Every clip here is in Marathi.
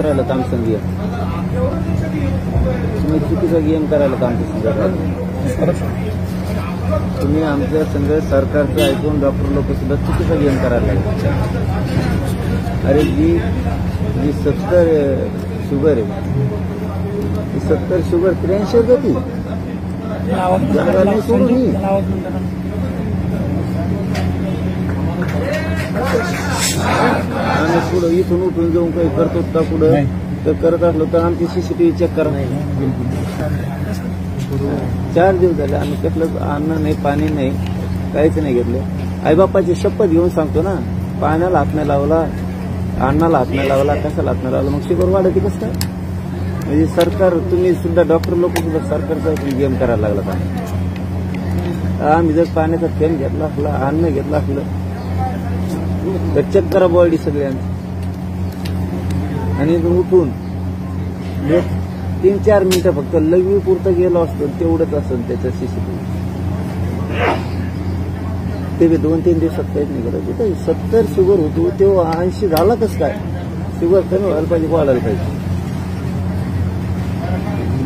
करायला काम संधी तुम्ही चुकीचा गेम करायला काम तुम्ही आमच्या संघ सरकारचं ऐकून डॉक्टर लोक सुद्धा चुकीचा गेम करायला लागले. अरे जी 70 शुगर आहे ती 70 शुगर 83 होती जगाने सोडून आणि पुढं इथून उठून जाऊन काही करतो का पुढं तर करत असलो तर आमची CCTV चेक करा. 4 दिवस झाले आम्ही कसलं अन्न नाही पाणी नाही काहीच नाही घेतलं. आईबापाची शपथ घेऊन सांगतो ना, पाण्याला हात नाही लावला अन्नाला हात नाही लावला कशाला हात नाही लावला मग शुगर वाढते कसं काय. म्हणजे सरकार तुम्ही सुद्धा डॉक्टर लोक सुद्धा सरकारचा गेम करायला लागला का. आम्ही जर पाण्याचा थेंब घेतला असला अन्न घेतलं असलं तर चेक करा बॉडी सगळ्यांची आणि उठून 3-4 मिनिटं फक्त लघवी पुरतं गेलो असतो तेवढंच असेल त्याचं CCTV ते 2-3 दिवसात काहीच नाही करायचं. 70 शुगर होतो तेव्हा 80 झाला कसं काय. शुगर कमी व्हायला पाहिजे वाढायला पाहिजे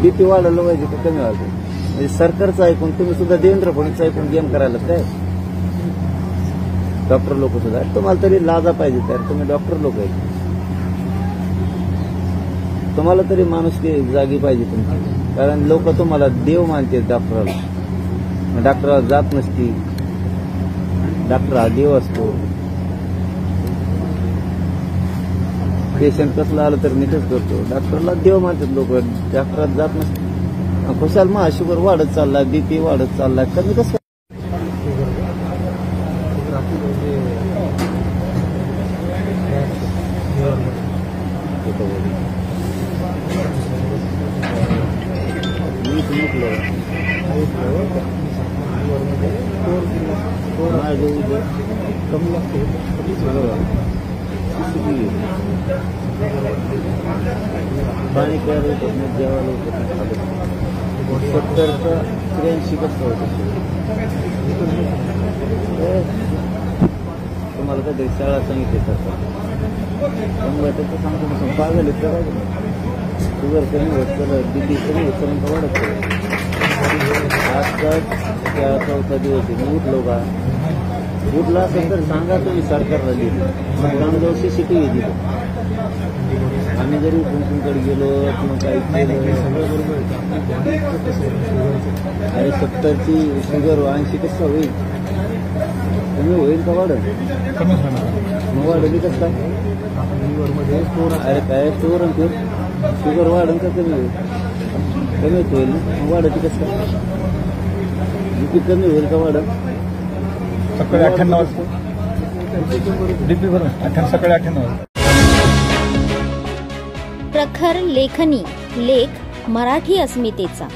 BP वाढायला पाहिजे का कमी व्हायला पाहिजे. म्हणजे सरकारचं ऐकून तुम्ही सुद्धा देवेंद्र फडणवीस ऐकून गेम करायला काय डॉक्टर लोक सुद्धा तुम्हाला तरी लाजा पाहिजे तर तुम्ही डॉक्टर लोक आहे तुम्हाला तरी माणुसकी जागी पाहिजे तुमची. कारण लोक तुम्हाला देव मानते डॉक्टराला जात नसती. डॉक्टर हा देव असतो. पेशंट कसला आलं तर नीटच करतो. डॉक्टरला देव मानतात लोक डॉक्टरात जात नसते. खुशाल मग शुगर वाढत चाललाय BP वाढत चाललाय कमी कसं कमी लागते पाणी प्यायला जेवायला 70 का 83 कसं होतं तुम्हाला कधी शाळा सांगितले त्यामुळे त्याचं सांगतो पागल शुगर कमी होत BP कमी होत वाढत आजचा 4था दिवस मी उठलो का उठला असेल तर सांगा तुम्ही सरकारला लिहिलं सरकारजवळ CCTV दिलं आम्ही जरी तुमच्याकडे गेलो किंवा काही केलं अरे 70ची शुगर 80 कसं होईल कमी होईल का वाढत मग वाढली कसं काय. अरे काय स्टोर शुगर वाढून का कमी होईल कमीच होईल ना मग वाढत कसं काय. BP कमी होईल का वाढत सकाळी 98 वाजता BP भरून सकाळी 98 वाजता. प्रखर लेखनी लेख मराठी अस्मितेचा.